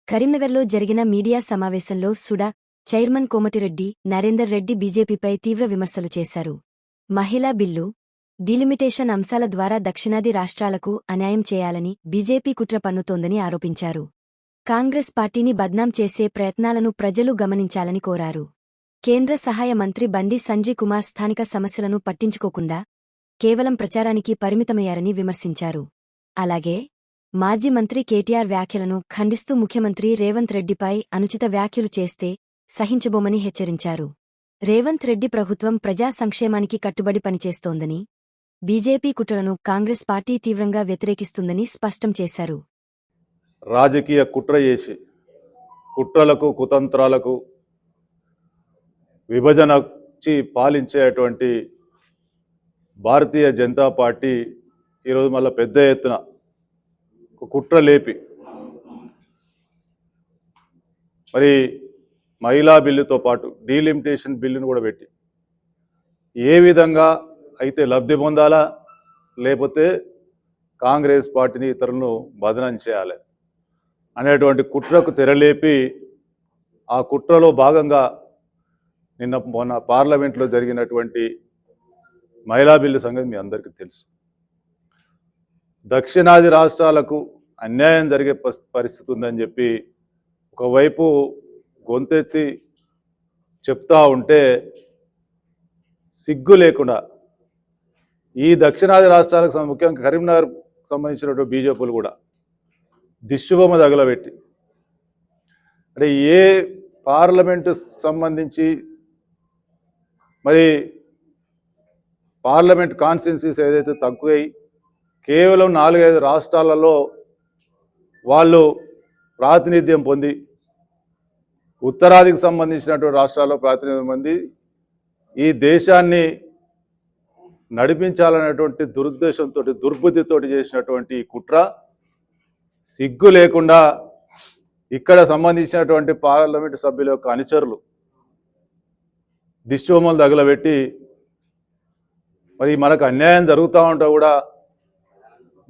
కరీంనగర్లో జరిగిన మీడియా సమావేశంలో సుడా చైర్మన్ కోమటిరెడ్డి నరేందర్ రెడ్డి బీజేపీపై తీవ్ర విమర్శలు చేశారు. మహిళా బిల్లు, డీలిమిటేషన్ అంశాల ద్వారా దక్షిణాది రాష్ట్రాలకు అన్యాయం చేయాలని బీజేపీ కుట్ర పన్నుతోందని ఆరోపించారు. కాంగ్రెస్ పార్టీని బద్నాం చేసే ప్రయత్నాలను ప్రజలు గమనించాలని కోరారు. కేంద్ర సహాయ మంత్రి బండి సంజయ్ కుమార్ స్థానిక సమస్యలను పట్టించుకోకుండా కేవలం ప్రచారానికి పరిమితమయ్యారని విమర్శించారు. అలాగే మాజీ మంత్రి కేటీఆర్ వ్యాఖ్యలను ఖండిస్తూ ముఖ్యమంత్రి రేవంత్ రెడ్డిపై అనుచిత వ్యాఖ్యలు చేస్తే సహించబోమని హెచ్చరించారు. రేవంత్ రెడ్డి ప్రభుత్వం ప్రజా సంక్షేమానికి కట్టుబడి పనిచేస్తోందని, బీజేపీ కుట్రలను కాంగ్రెస్ పార్టీ తీవ్రంగా వ్యతిరేకిస్తుందని స్పష్టం చేశారు. రాజకీయ కుట్ర చేసి కుట్రలకు కుతంత్రాలకు విభజనచి పాలించేటువంటి భారతీయ జనతా పార్టీ ఈరోజు మళ్ళీ పెద్ద ఎత్తున కుట్ర లేపి మరి మహిళా బిల్లుతో పాటు డీలిమిటేషన్ బిల్లును కూడా పెట్టి ఏ విధంగా అయితే లబ్ధి పొందాలా, లేకపోతే కాంగ్రెస్ పార్టీని ఇతరులను బదనం చేయాలి అనేటువంటి కుట్రకు తెరలేపి ఆ కుట్రలో భాగంగా మొన్న పార్లమెంట్లో జరిగినటువంటి మహిళా బిల్లు సంగతి మీ అందరికీ తెలుసు. దక్షిణాది రాష్ట్రాలకు అన్యాయం జరిగే పరిస్థితి ఉందని చెప్పి ఒకవైపు గొంతెత్తి చెప్తా ఉంటే సిగ్గు లేకుండా ఈ దక్షిణాది రాష్ట్రాలకు ముఖ్యంగా కరీంనగర్ సంబంధించినటువంటి బీజేపీలు కూడా దిష్టిబొమ్మ తగలబెట్టి అంటే ఏ పార్లమెంటు సంబంధించి మరి పార్లమెంట్ కాన్స్టిట్యున్సీస్ ఏదైతే తక్కువై కేవలం 4-5 రాష్ట్రాలలో వాళ్ళు ప్రాతినిధ్యం పొంది ఉత్తరాదికి సంబంధించినటువంటి రాష్ట్రాల్లో ప్రాతినిధ్యం పొంది ఈ దేశాన్ని నడిపించాలనేటువంటి దురుద్దేశంతో దుర్బుద్ధితో చేసినటువంటి కుట్ర సిగ్గు లేకుండా ఇక్కడ సంబంధించినటువంటి పార్లమెంటు సభ్యుల యొక్క అనుచరులు దిష్టిబొమ్మలు తగలబెట్టి మరి మనకు అన్యాయం జరుగుతూ ఉంటా కూడా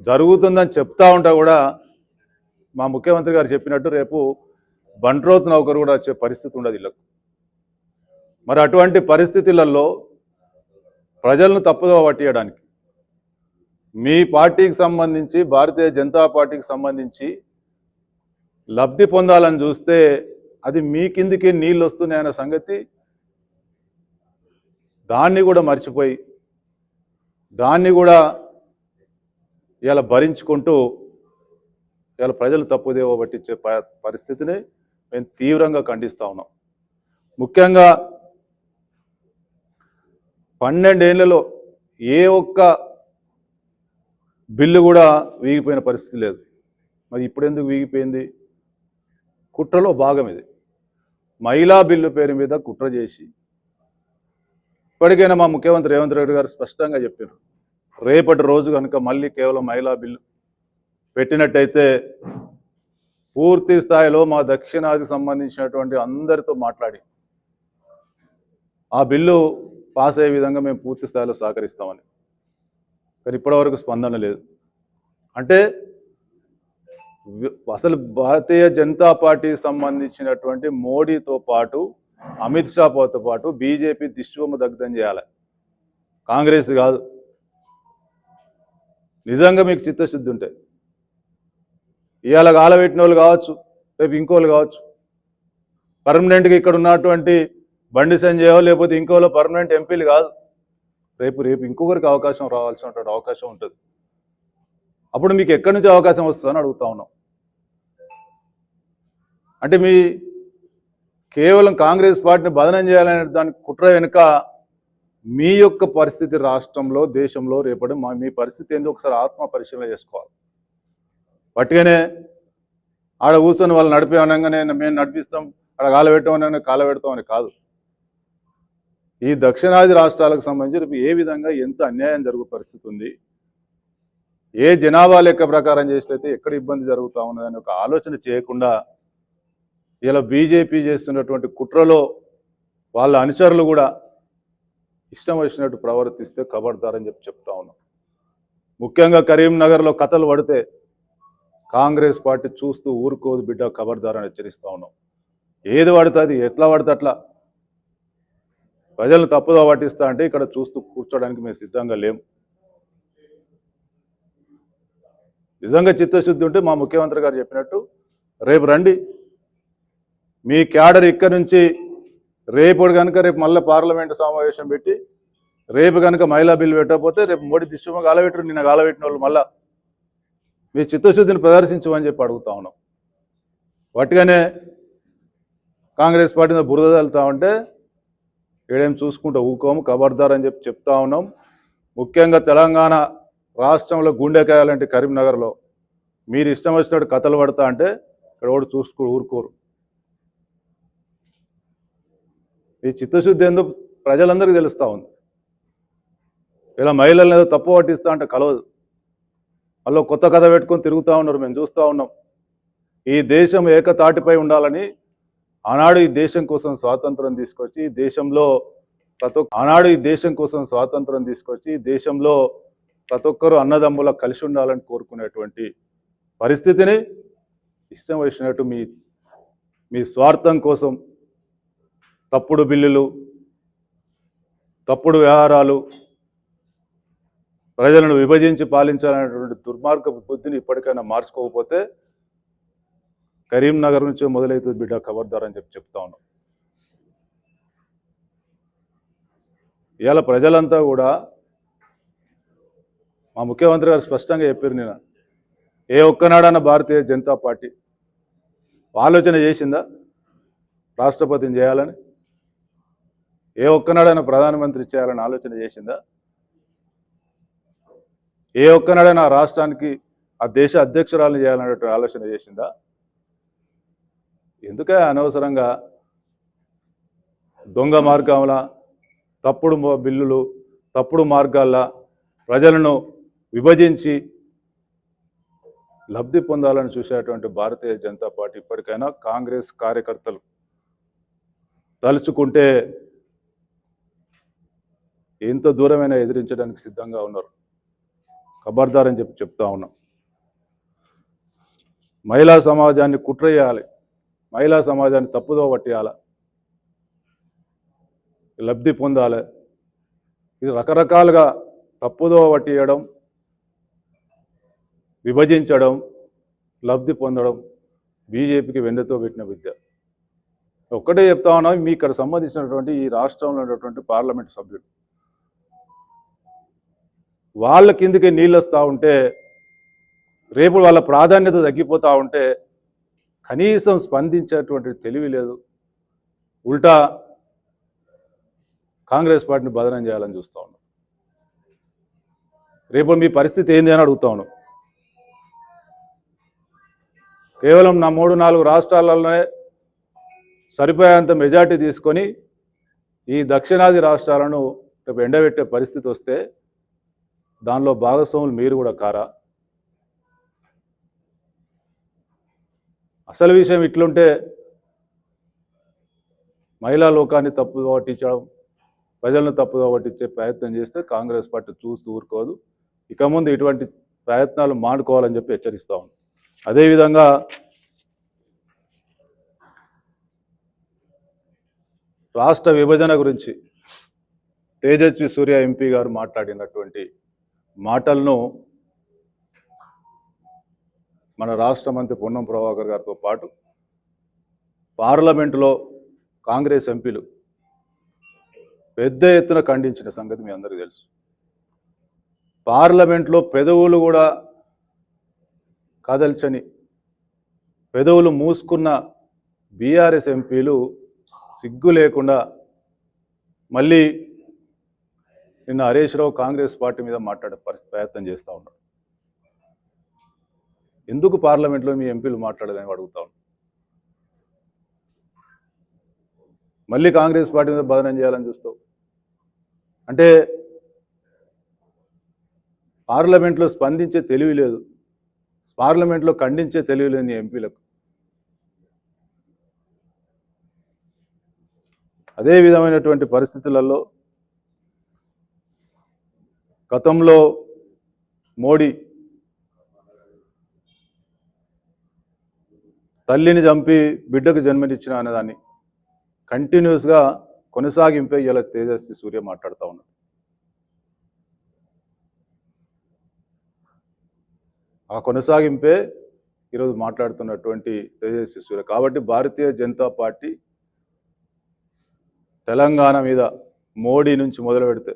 జరుగుతుందని చెప్తా ఉంటా కూడా మా ముఖ్యమంత్రి గారు చెప్పినట్టు రేపు బంట్రోత్ నౌకరు కూడా వచ్చే పరిస్థితి ఉండదు ఇళ్ళకు. మరి అటువంటి పరిస్థితులలో ప్రజలను తప్పుదోవ పట్టియడానికి మీ పార్టీకి సంబంధించి భారతీయ జనతా పార్టీకి సంబంధించి లబ్ధి పొందాలని చూస్తే అది మీ కిందికి నీళ్ళు వస్తున్నాయన్న సంగతి దాన్ని కూడా మర్చిపోయి దాన్ని కూడా ఇలా భరించుకుంటూ ఇలా ప్రజలు తప్పుదేవో పట్టించే పరిస్థితిని మేము తీవ్రంగా ఖండిస్తూ ఉన్నాం. ముఖ్యంగా 12 ఏళ్లలో ఏ ఒక్క బిల్లు కూడా వీగిపోయిన పరిస్థితి లేదు. మరి ఇప్పుడు ఎందుకు వీగిపోయింది? కుట్రలో భాగం ఇది. మహిళా బిల్లు పేరు మీద కుట్ర చేసి ఇప్పటికైనా మా ముఖ్యమంత్రి రేవంత్ రెడ్డి గారు స్పష్టంగా చెప్పారు, రేపటి రోజు కనుక మళ్ళీ కేవలం మహిళా బిల్లు పెట్టినట్టయితే పూర్తి స్థాయిలో మా దక్షిణాదికి సంబంధించినటువంటి అందరితో మాట్లాడి ఆ బిల్లు పాస్ అయ్యే విధంగా మేము పూర్తి స్థాయిలో సహకరిస్తామని. కానీ ఇప్పటివరకు స్పందన లేదు. అంటే అసలు భారతీయ జనతా పార్టీకి సంబంధించినటువంటి మోడీతో పాటు అమిత్ షాతో పాటు బీజేపీ దిష్టిబొమ్మ దగ్ధం చేయాలి, కాంగ్రెస్ కాదు. నిజంగా మీకు చిత్తశుద్ధి ఉంటే ఇవాళ గాలబెట్టిన వాళ్ళు కావచ్చు, రేపు ఇంకోళ్ళు కావచ్చు, పర్మనెంట్గా ఇక్కడ ఉన్నటువంటి బండి సంజయో లేకపోతే ఇంకోలో పర్మనెంట్ ఎంపీలు కాదు, రేపు ఇంకొకరికి అవకాశం రావాల్సినటువంటి అవకాశం ఉంటుంది. అప్పుడు మీకు ఎక్కడి నుంచి అవకాశం వస్తుందని అడుగుతా ఉన్నాం. అంటే మీ కేవలం కాంగ్రెస్ పార్టీని బదనం చేయాలనే దానికి కుట్ర వెనుక మీ యొక్క పరిస్థితి రాష్ట్రంలో దేశంలో రేపటి మీ పరిస్థితి ఏందో ఒకసారి ఆత్మ పరిశీలన చేసుకోవాలి. పట్టుగానే ఆడ కూర్చొని వాళ్ళు నడిపే అనగానే మేము నడిపిస్తాం, ఆడ కాలబెట్టామని కాలబెడతామని కాదు. ఈ దక్షిణాది రాష్ట్రాలకు సంబంధించి రేపు ఏ విధంగా ఎంత అన్యాయం జరుగు పరిస్థితి ఉంది, ఏ జనాభా లెక్క ప్రకారం చేసినైతే ఎక్కడ ఇబ్బంది జరుగుతూ ఉన్నదని ఒక ఆలోచన చేయకుండా ఇలా బీజేపీ చేస్తున్నటువంటి కుట్రలో వాళ్ళ అనుచరులు కూడా ఇష్టం వచ్చినట్టు ప్రవర్తిస్తే ఖబర్దారని చెప్తా ఉన్నాం. ముఖ్యంగా కరీంనగర్లో కథలు పడితే కాంగ్రెస్ పార్టీ చూస్తూ ఊరుకోదు బిడ్డ, ఖబర్దారని హెచ్చరిస్తా ఉన్నాం. ఏది పడుతుంది, ఎట్లా పడితే అట్లా ప్రజలను తప్పుదో పట్టిస్తా అంటే ఇక్కడ చూస్తూ కూర్చోడానికి మేము సిద్ధంగా లేము. నిజంగా చిత్తశుద్ధి ఉంటే మా ముఖ్యమంత్రి గారు చెప్పినట్టు రేపు రండి, మీ క్యాడర్ ఇక్కడ నుంచి రేపు కనుక రేపు మళ్ళీ పార్లమెంటు సమావేశం పెట్టి రేపు కనుక మహిళా బిల్లు పెట్టకపోతే రేపు మోడీ దిశగా గాలబెట్టరు, నిన్న గాలబెట్టిన వాళ్ళు మళ్ళా మీ చిత్తశుద్ధిని ప్రదర్శించమని చెప్పి అడుగుతా ఉన్నాం. వాటిగానే కాంగ్రెస్ పార్టీ మీద బురద చల్లుతా ఉంటే ఏడేం చూసుకుంటూ ఊకోము, ఖబర్దార్ అని చెప్పి చెప్తా ఉన్నాం. ముఖ్యంగా తెలంగాణ రాష్ట్రంలో గుండెకాయాలంటే కరీంనగర్లో మీరు ఇష్టం వచ్చినట్టు కథలు పడతా అంటే ఇక్కడ కూడా ఊరుకోరు. ఈ చిత్తశుద్ధి ఎందుకు ప్రజలందరికీ తెలుస్తూ ఉంది. ఇలా మహిళలను ఏదో తప్పు పట్టిస్తా అంటే కలవదు. మళ్ళీ కొత్త కథ పెట్టుకొని తిరుగుతూ ఉన్నారు, మేము చూస్తూ ఉన్నాం. ఈ దేశం ఏకతాటిపై ఉండాలని ఆనాడు ఈ దేశం కోసం స్వాతంత్రం తీసుకొచ్చి దేశంలో ప్రతి ఒక్కరూ అన్నదమ్ముల కలిసి ఉండాలని కోరుకునేటువంటి పరిస్థితిని ఇష్టం వచ్చినట్టు మీ స్వార్థం కోసం తప్పుడు బిల్లులు, తప్పుడు వ్యవహారాలు, ప్రజలను విభజించి పాలించాలనేటువంటి దుర్మార్గపు బుద్ధిని ఇప్పటికైనా మార్చుకోకపోతే కరీంనగర్ నుంచి మొదలవుతుంది బిడ్డ, ఖబర్దార్ అని చెప్పి చెప్తా ఉన్నాం. ఇవాళ ప్రజలంతా కూడా మా ముఖ్యమంత్రి గారు స్పష్టంగా చెప్పారు. నేను ఏ ఒక్కనాడన్న భారతీయ జనతా పార్టీ ఆలోచన చేసిందా రాష్ట్రపతిని చేయాలని? ఏ ఒక్కనాడైనా ప్రధానమంత్రి చేయాలని ఆలోచన చేసిందా? ఏ ఒక్కనాడైనా ఆ రాష్ట్రానికి ఆ దేశ అధ్యక్షురాలను చేయాలనేటువంటి ఆలోచన చేసిందా? ఎందుకే అనవసరంగా దొంగ మార్గంల, తప్పుడు బిల్లులు, తప్పుడు మార్గాల్లో ప్రజలను విభజించి లబ్ధి పొందాలని చూసేటువంటి భారతీయ జనతా పార్టీ ఇప్పటికైనా కాంగ్రెస్ కార్యకర్తలు తలుచుకుంటే ఎంత దూరమైనా ఎదిరించడానికి సిద్ధంగా ఉన్నారు. ఖబర్దార్ అని చెప్పి చెప్తా ఉన్నాం. మహిళా సమాజాన్ని కుట్ర చేయాలి, మహిళా సమాజాన్ని తప్పుదో పట్టేయాలి, లబ్ధి పొందాలి. ఇది రకరకాలుగా తప్పుదో పట్టేయడం, విభజించడం, లబ్ధి పొందడం బీజేపీకి వెన్నెతో పెట్టిన విద్య. ఒక్కటే చెప్తా ఉన్నాం, మీ ఇక్కడ సంబంధించినటువంటి ఈ రాష్ట్రంలో ఉన్నటువంటి పార్లమెంట్ సభ్యులు వాళ్ళ కిందకి నీళ్ళు వస్తూ ఉంటే, రేపు వాళ్ళ ప్రాధాన్యత తగ్గిపోతూ ఉంటే కనీసం స్పందించేటువంటి తెలివి లేదు. ఉల్టా కాంగ్రెస్ పార్టీని బదనం చేయాలని చూస్తూ ఉన్నాం. రేపు మీ పరిస్థితి ఏంది అని అడుగుతా ఉన్నాం. కేవలం నా 3-4 రాష్ట్రాలలోనే సరిపోయేంత మెజార్టీ తీసుకొని ఈ దక్షిణాది రాష్ట్రాలను రేపు ఎండబెట్టే పరిస్థితి వస్తే దానిలో భాగస్వాములు మీరు కూడా కారా? అసలు విషయం ఇట్లుంటే మహిళా లోకాన్ని తప్పుదో పట్టించడం, ప్రజలను తప్పుదో పట్టించే ప్రయత్నం చేస్తే కాంగ్రెస్ పార్టీ చూస్తూ ఊరుకోదు. ఇక ముందు ఇటువంటి ప్రయత్నాలు మానుకోవాలని చెప్పి హెచ్చరిస్తా ఉన్నాం. అదేవిధంగా రాష్ట్ర విభజన గురించి తేజస్వి సూర్య ఎంపీ గారు మాట్లాడినటువంటి మాటలను మన రాష్ట్ర మంత్రి పొన్నం ప్రభాకర్ గారితో పాటు పార్లమెంటులో కాంగ్రెస్ ఎంపీలు పెద్ద ఎత్తున ఖండించిన సంగతి మీ అందరికీ తెలుసు. పార్లమెంట్లో పెదవులు కూడా కదల్చని, పెదవులు మూసుకున్న బీఆర్ఎస్ ఎంపీలు సిగ్గు లేకుండా మళ్ళీ నిన్న హరీష్ రావు కాంగ్రెస్ పార్టీ మీద మాట్లాడే ప్రయత్నం చేస్తూ ఉన్నారు. ఎందుకు పార్లమెంట్లో మీ ఎంపీలు మాట్లాడదని అడుగుతా ఉన్నారు. మళ్ళీ కాంగ్రెస్ పార్టీ మీద బదనం చేయాలని చూస్తావు అంటే పార్లమెంట్లో స్పందించే తెలివి లేదు, పార్లమెంట్లో ఖండించే తెలివి లేని ఎంపీలకు. అదే విధమైనటువంటి పరిస్థితులలో గతంలో మోడీ తల్లిని చంపి బిడ్డకు జన్మనిచ్చిన అనేదాన్ని కంటిన్యూస్గా కొనసాగింపే ఇలా తేజస్వి సూర్య మాట్లాడుతూ ఉన్నాడు. ఆ కొనసాగింపే ఈరోజు మాట్లాడుతున్నటువంటి తేజస్వి సూర్య. కాబట్టి భారతీయ జనతా పార్టీ తెలంగాణ మీద మోడీ నుంచి మొదలు పెడితే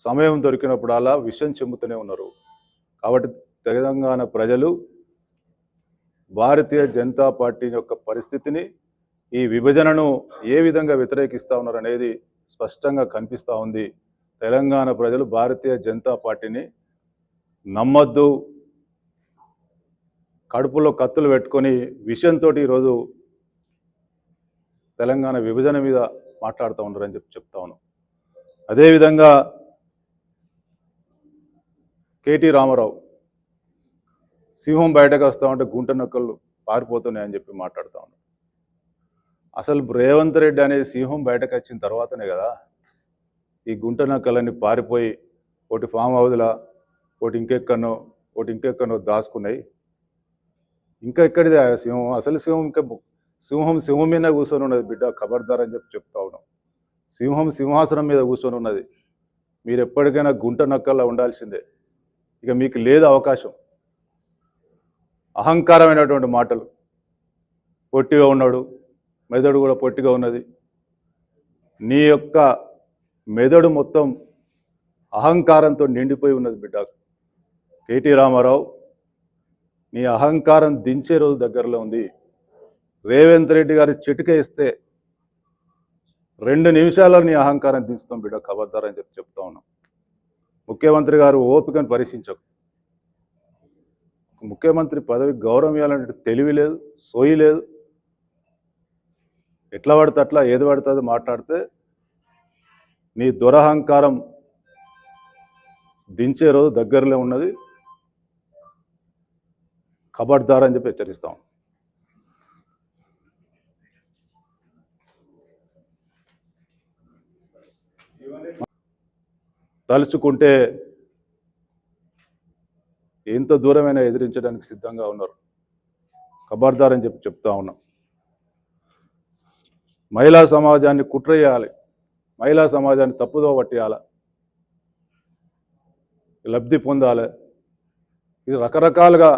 సమయం దొరికినప్పుడు అలా విషం చెమ్ముతూనే ఉన్నారు. కాబట్టి తెలంగాణ ప్రజలు భారతీయ జనతా పార్టీ యొక్క పరిస్థితిని, ఈ విభజనను ఏ విధంగా వ్యతిరేకిస్తూ ఉన్నారు అనేది స్పష్టంగా కనిపిస్తూ ఉంది. తెలంగాణ ప్రజలు భారతీయ జనతా పార్టీని నమ్మొద్దు, కడుపులో కత్తులు పెట్టుకొని విషయంతో ఈరోజు తెలంగాణ విభజన మీద మాట్లాడుతూ ఉన్నారని చెప్తా ఉన్నాం. అదేవిధంగా కేటీ రామారావు సింహం బయటకు వస్తూ ఉంటే గుంట నక్కలు పారిపోతున్నాయని చెప్పి మాట్లాడుతూ ఉన్నాడు. అసలు రేవంత్ రెడ్డి అనే సింహం బయటకు వచ్చిన తర్వాతనే కదా ఈ గుంట నక్కలన్నీ పారిపోయి ఒకటి ఫామ్ హౌస్లా, ఒకటి ఇంకెక్కనో దాచుకున్నాయి. ఇంకా ఎక్కడిది ఆ సింహం? అసలు సింహం ఇంకా సింహం మీద కూర్చొని ఉన్నది బిడ్డ, ఖబర్దార్ అని చెప్తా ఉన్నాం. సింహాసనం మీద కూర్చొని ఉన్నది. మీరు ఎప్పటికైనా గుంట నక్కల్లా ఉండాల్సిందే. ఇక మీకు లేదు అవకాశం. అహంకారమైనటువంటి మాటలు, పొట్టిగా ఉన్నాడు, మెదడు కూడా పొట్టిగా ఉన్నది. నీ యొక్క మెదడు మొత్తం అహంకారంతో నిండిపోయి ఉన్నది బిడ్డ. కేటీ రామారావు, నీ అహంకారం దించే రోజు దగ్గరలో ఉంది. రేవంత్ రెడ్డి గారి చిటిక ఇస్తే 2 నిమిషాల్లో నీ అహంకారం దించుతాం బిడ్డ, ఖబర్దార్ అని చెప్తా ఉన్నాం. ముఖ్యమంత్రి గారు ఓపికను పరీక్షించకు. ముఖ్యమంత్రి పదవి గౌరవం ఇవ్వాలంటే తెలివి లేదు, సోయి లేదు. ఎట్లా పడితే అట్లా ఏది పడితే అది మాట్లాడితే నీ దురహంకారం దించే రోజు దగ్గరలో ఉన్నది. ఖబర్దార్ అని చెప్పి హెచ్చరిస్తాం. తలుచుకుంటే ఎంత దూరమైనా ఎదిరించడానికి సిద్ధంగా ఉన్నారు. ఖబర్దార్ అని చెప్పి చెప్తా ఉన్నాం. మహిళా సమాజాన్ని కుట్ర చేయాలి, మహిళా సమాజాన్ని తప్పుదో పట్టేయాలి, లబ్ధి పొందాలి. ఇది రకరకాలుగా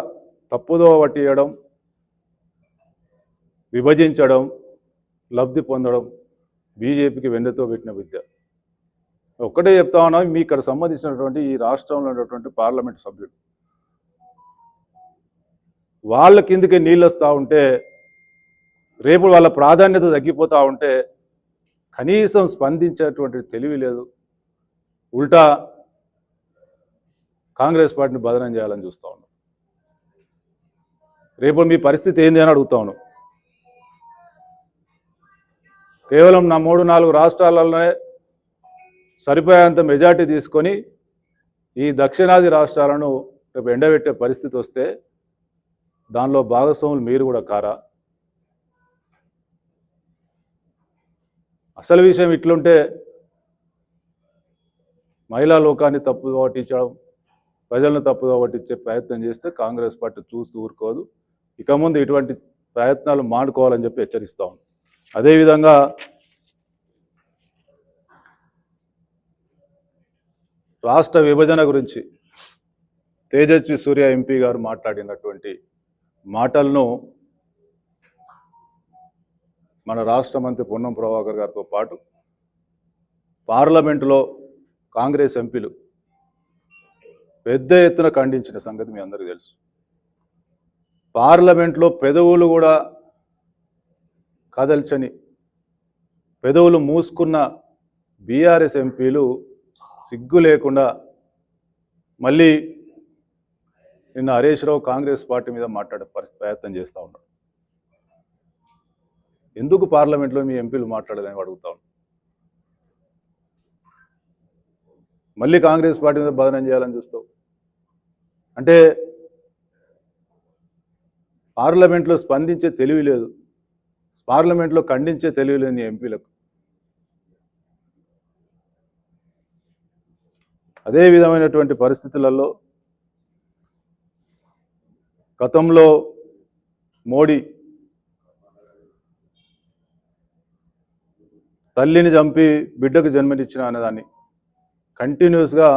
తప్పుదో పట్టేయడం, విభజించడం, లబ్ధి పొందడం బీజేపీకి వెన్నెతో పెట్టిన విద్య. ఒక్కటే చెప్తా ఉన్నాం, మీ ఇక్కడ సంబంధించినటువంటి ఈ రాష్ట్రంలో ఉన్నటువంటి పార్లమెంట్ సభ్యులు వాళ్ళ కిందకే నీళ్ళు వస్తూ ఉంటే, రేపు వాళ్ళ ప్రాధాన్యత తగ్గిపోతూ ఉంటే కనీసం స్పందించేటువంటి తెలివి లేదు. ఉల్టా కాంగ్రెస్ పార్టీని బదనం చేయాలని చూస్తూ ఉన్నాం. రేపు మీ పరిస్థితి ఏంది అని అడుగుతా ఉన్నాం. కేవలం నా 3-4 రాష్ట్రాలలోనే సరిపోయేంత మెజార్టీ తీసుకొని ఈ దక్షిణాది రాష్ట్రాలను రేపు ఎండబెట్టే పరిస్థితి వస్తే దానిలో భాగస్వాములు మీరు కూడా కారా? అసలు విషయం ఇట్లుంటే మహిళా లోకాన్ని తప్పుదో పట్టించడం, ప్రజలను తప్పుదో పట్టించే ప్రయత్నం చేస్తే కాంగ్రెస్ పార్టీ చూస్తూ ఊరుకోదు. ఇక ముందు ఇటువంటి ప్రయత్నాలు మానుకోవాలని చెప్పి హెచ్చరిస్తాం. అదేవిధంగా రాష్ట్ర విభజన గురించి తేజస్వి సూర్య ఎంపీ గారు మాట్లాడినటువంటి మాటలను మన రాష్ట్ర మంత్రి పొన్నం ప్రభాకర్ గారితో పాటు పార్లమెంటులో కాంగ్రెస్ ఎంపీలు పెద్ద ఎత్తున ఖండించిన సంగతి మీ అందరికీ తెలుసు. పార్లమెంట్లో పెదవులు కూడా కదల్చని, పెదవులు మూసుకున్న బీఆర్ఎస్ ఎంపీలు సిగ్గు లేకుండా మళ్ళీ నిన్న హరీష్ రావు కాంగ్రెస్ పార్టీ మీద మాట్లాడే ప్రయత్నం చేస్తూ ఉన్నారు. ఎందుకు పార్లమెంట్లో మీ ఎంపీలు మాట్లాడదని అడుగుతా ఉన్నాను. మళ్ళీ కాంగ్రెస్ పార్టీ మీద బదనం చేయాలని చూస్తావు అంటే పార్లమెంట్లో స్పందించే తెలివి లేదు, పార్లమెంట్లో ఖండించే తెలివి లేని ఎంపీలకు. అదే విధమైనటువంటి పరిస్థితులలో గతంలో మోడీ తల్లిని చంపి బిడ్డకు జన్మనిచ్చిన అనేదాన్ని కంటిన్యూస్గా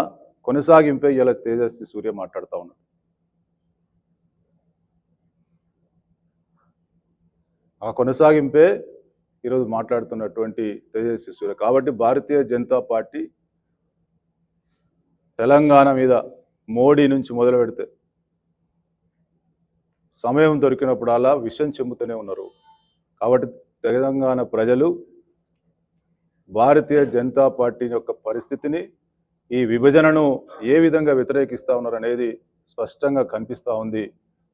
కొనసాగింపే ఇలా తేజస్వి సూర్య మాట్లాడుతూ ఉన్నాడు. ఆ కొనసాగింపే ఈరోజు మాట్లాడుతున్నటువంటి తేజస్వి సూర్య. కాబట్టి భారతీయ జనతా పార్టీ తెలంగాణ మీద మోడీ నుంచి మొదలు పెడితే సమయం దొరికినప్పుడు అలా విషం చెమ్ముతూనే ఉన్నారు. కాబట్టి తెలంగాణ ప్రజలు భారతీయ జనతా పార్టీ యొక్క పరిస్థితిని, ఈ విభజనను ఏ విధంగా వ్యతిరేకిస్తూ ఉన్నారు అనేది స్పష్టంగా కనిపిస్తూ ఉంది.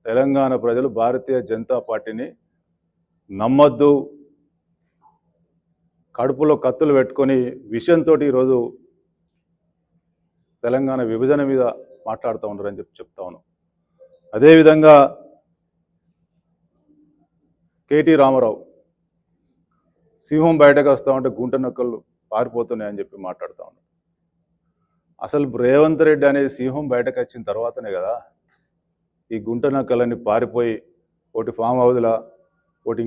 తెలంగాణ ప్రజలు భారతీయ జనతా పార్టీని నమ్మొద్దు, కడుపులో కత్తులు పెట్టుకొని విషయంతో ఈరోజు తెలంగాణ విభజన మీద మాట్లాడుతూ ఉన్నారని చెప్తా ఉన్నాం. అదేవిధంగా కేటీ రామారావు సింహం బయటకు వస్తూ ఉంటే గుంట నక్కలు పారిపోతున్నాయని చెప్పి మాట్లాడుతూ ఉన్నాడు. అసలు రేవంత్ రెడ్డి అనేది సింహం బయటకు వచ్చిన తర్వాతనే కదా ఈ గుంట నక్కలన్నీ పారిపోయి ఒకటి ఫామ్ హౌస్లా, ఒకటి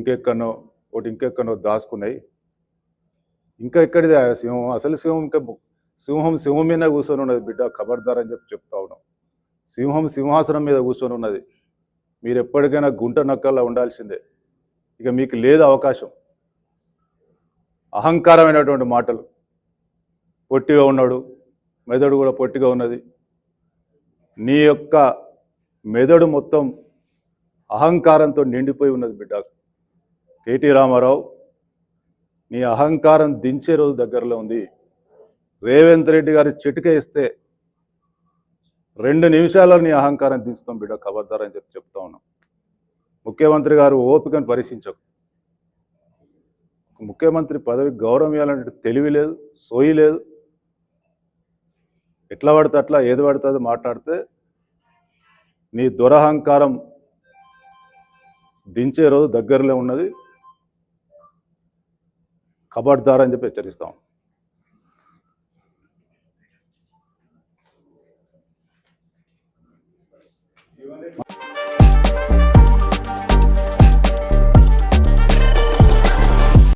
ఇంకెక్కనో దాచుకున్నాయి. ఇంకా ఎక్కడిది ఆ సింహం? అసలు సింహం ఇంకా సింహం మీద కూర్చొని ఉన్నది బిడ్డ, ఖబర్దార్ అని చెప్తా ఉన్నాం. సింహం సింహాసనం మీద కూర్చొని ఉన్నది. మీరు ఎప్పటికైనా గుంట నక్కల్లా ఉండాల్సిందే. ఇక మీకు లేదు అవకాశం. అహంకారమైనటువంటి మాటలు. పొట్టిగా ఉన్నాడు, మెదడు కూడా పొట్టిగా ఉన్నది. నీ యొక్క మెదడు మొత్తం అహంకారంతో నిండిపోయి ఉన్నది బిడ్డ. కేటీ రామారావు, నీ అహంకారం దించే రోజు దగ్గరలో ఉంది. రేవంత్ రెడ్డి గారి చిటిక ఇస్తే 2 నిమిషాల్లో నీ అహంకారం దించుతాం బిడ్డ, ఖబర్దార్ అని చెప్తా ఉన్నాం. ముఖ్యమంత్రి గారు ఓపికను పరీక్షించకు. ముఖ్యమంత్రి పదవికి గౌరవం ఇవ్వాలంటే తెలివి లేదు, సోయి లేదు. ఎట్లా పడితే అట్లా ఏది పడితే అది మాట్లాడితే నీ దురహంకారం దించే రోజు దగ్గరలో ఉన్నది. ఖబర్దార్ అని చెప్పి హెచ్చరిస్తాం.